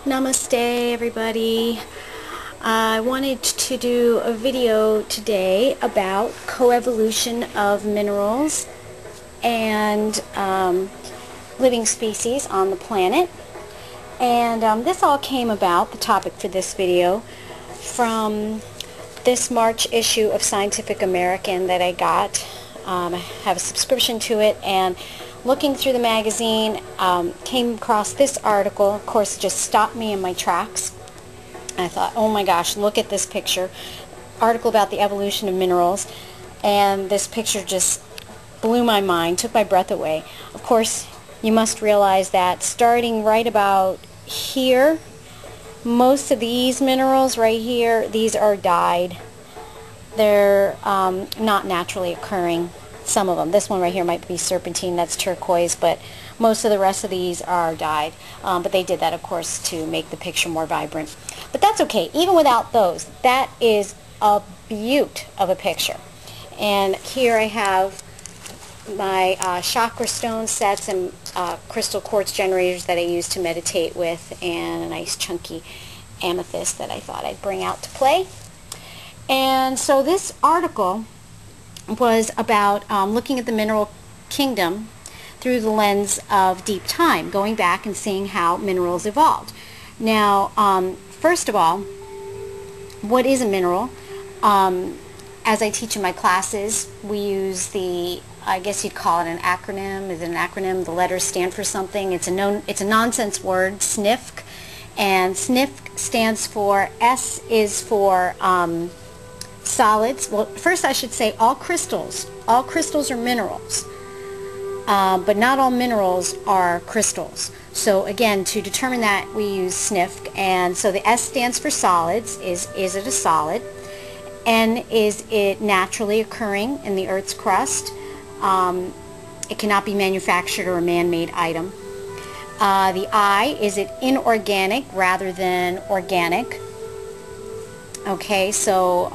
Namaste, everybody. I wanted to do a video today about coevolution of minerals and living species on the planet. And this all came about, the topic for this video, from this March issue of Scientific American that I got. I have a subscription to it, and looking through the magazine, came across this article. Of course, it just stopped me in my tracks. I thought, oh my gosh, look at this picture. Article about the evolution of minerals, and this picture just blew my mind, took my breath away. Of course, you must realize that starting right about here, most of these minerals right here, these are dyed. They're not naturally occurring. Some of them. This one right here might be serpentine, that's turquoise, but most of the rest of these are dyed. But they did that, of course, to make the picture more vibrant. But that's okay. Even without those, that is a beaut of a picture. And here I have my chakra stone sets and crystal quartz generators that I use to meditate with, and a nice chunky amethyst that I thought I'd bring out to play. And so this article was about looking at the mineral kingdom through the lens of deep time, going back and seeing how minerals evolved. Now, first of all, what is a mineral? As I teach in my classes, we use the, I guess you'd call it an acronym. Is it an acronym? The letters stand for something. It's a nonsense word, SNFC, and SNFC stands for, S is for solids. Well, first I should say all crystals are minerals, but not all minerals are crystals. So again, to determine that, we use SNFC, and so the S stands for solids. Is it a solid? N, is it naturally occurring in the Earth's crust? It cannot be manufactured or a man-made item. The I, is it inorganic rather than organic? Okay, so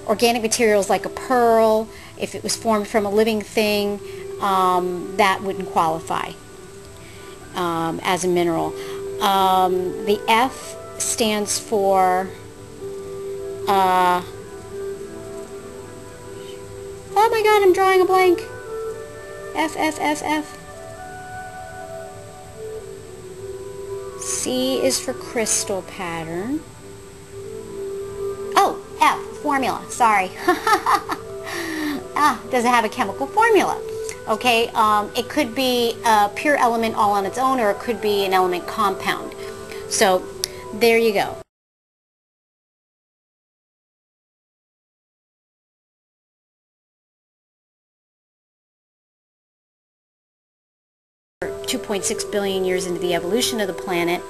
organic materials like a pearl, if it was formed from a living thing, that wouldn't qualify as a mineral. The F stands for, oh my god, I'm drawing a blank. F, F, F, F. C is for crystal pattern. Oh, F, formula, sorry. Does it have a chemical formula? Okay, it could be a pure element all on its own, or it could be an element compound. So, there you go. .6 billion years into the evolution of the planet,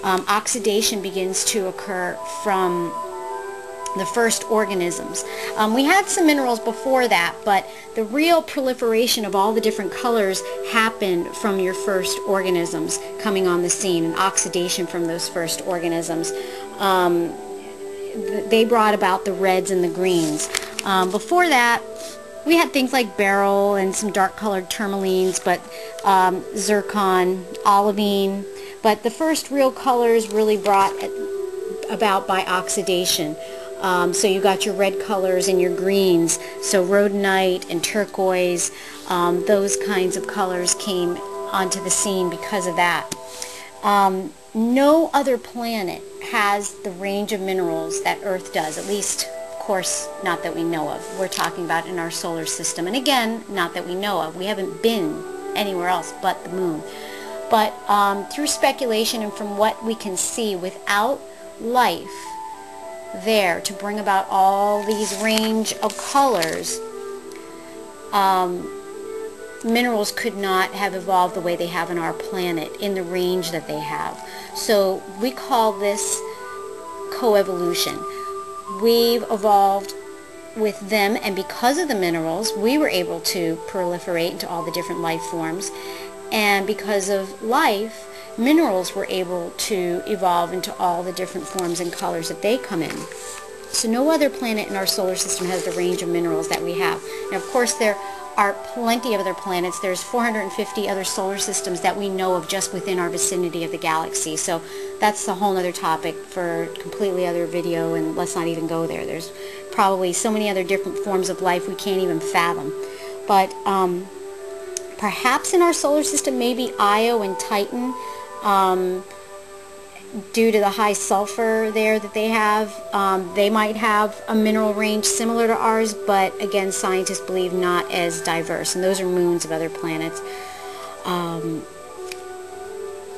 oxidation begins to occur from the first organisms. We had some minerals before that, but the real proliferation of all the different colors happened from your first organisms coming on the scene, and oxidation from those first organisms. They brought about the reds and the greens. Before that, we had things like beryl and some dark colored tourmalines, but zircon, olivine, but the first real colors really brought about by oxidation. So you got your red colors and your greens, so rhodonite and turquoise, those kinds of colors came onto the scene because of that. No other planet has the range of minerals that Earth does, at least, of course, not that we know of. We're talking about in our solar system, and again, not that we know of. We haven't been anywhere else but the moon. But through speculation and from what we can see, without life there to bring about all these range of colors, minerals could not have evolved the way they have on our planet in the range that they have. So we call this coevolution. We've evolved with them, and because of the minerals, we were able to proliferate into all the different life forms, and because of life, minerals were able to evolve into all the different forms and colors that they come in. So no other planet in our solar system has the range of minerals that we have. Now, of course, there are plenty of other planets. There's 450 other solar systems that we know of just within our vicinity of the galaxy. So that's a whole other topic for a completely other video, and let's not even go there. There's probably so many other different forms of life we can't even fathom. But perhaps in our solar system, maybe Io and Titan, due to the high sulfur there that they have, they might have a mineral range similar to ours, but again, scientists believe not as diverse. And those are moons of other planets.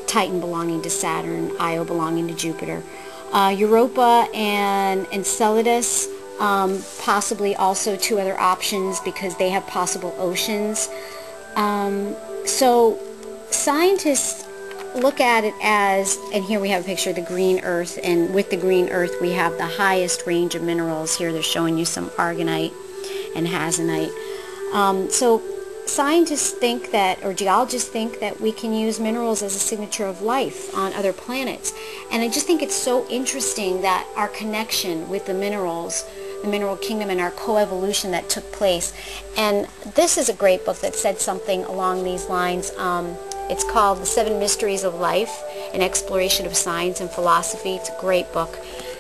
Titan belonging to Saturn, Io belonging to Jupiter. Europa and Enceladus, possibly also two other options because they have possible oceans. So scientists look at it as, and here we have a picture of the green earth, and with the green earth we have the highest range of minerals. Here they're showing you some aragonite and hazonite. So scientists think that, or geologists think that we can use minerals as a signature of life on other planets. And I just think it's so interesting that our connection with the minerals, the mineral kingdom, and our coevolution that took place. And this is a great book that said something along these lines. It's called The Seven Mysteries of Life, an Exploration of Science and Philosophy. It's a great book.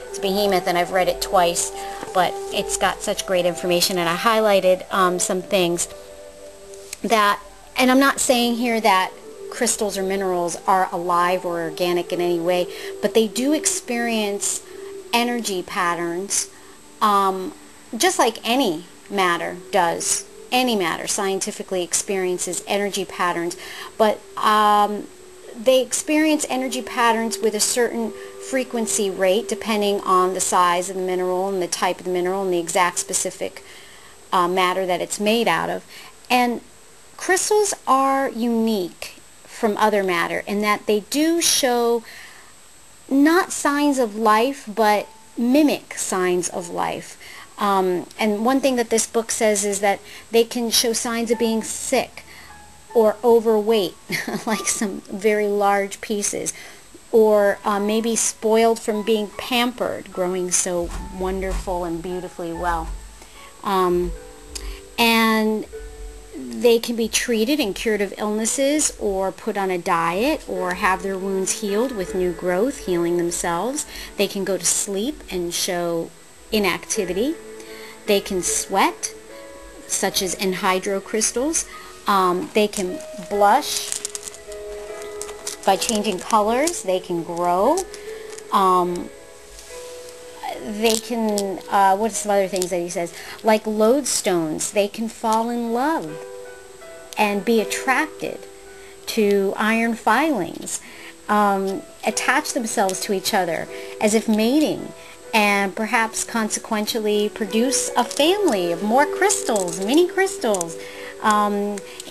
It's a behemoth, and I've read it twice, but it's got such great information. And I highlighted some things that, and I'm not saying here that crystals or minerals are alive or organic in any way, but they do experience energy patterns, just like any matter does. Any matter scientifically experiences energy patterns, but they experience energy patterns with a certain frequency rate depending on the size of the mineral and the type of the mineral and the exact specific matter that it's made out of. And crystals are unique from other matter in that they do show not signs of life, but mimic signs of life. And one thing that this book says is that they can show signs of being sick or overweight, like some very large pieces, or maybe spoiled from being pampered, growing so wonderful and beautifully well. And they can be treated and cured of illnesses, or put on a diet, or have their wounds healed with new growth, healing themselves. They can go to sleep and show inactivity. They can sweat, such as anhydrous crystals. They can blush by changing colors. They can grow. They can, what are some other things that he says? Like lodestones, they can fall in love and be attracted to iron filings, attach themselves to each other as if mating, and perhaps consequentially produce a family of more crystals, mini crystals,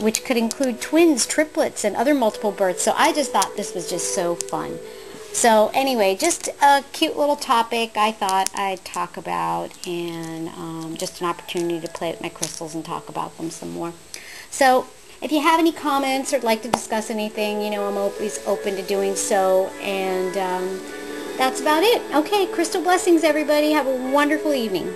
which could include twins, triplets, and other multiple births. So I just thought this was just so fun. So anyway, just a cute little topic I thought I'd talk about, and just an opportunity to play with my crystals and talk about them some more. So if you have any comments or would like to discuss anything, you know, I'm always open to doing so. And that's about it. Okay, crystal blessings, everybody. Have a wonderful evening.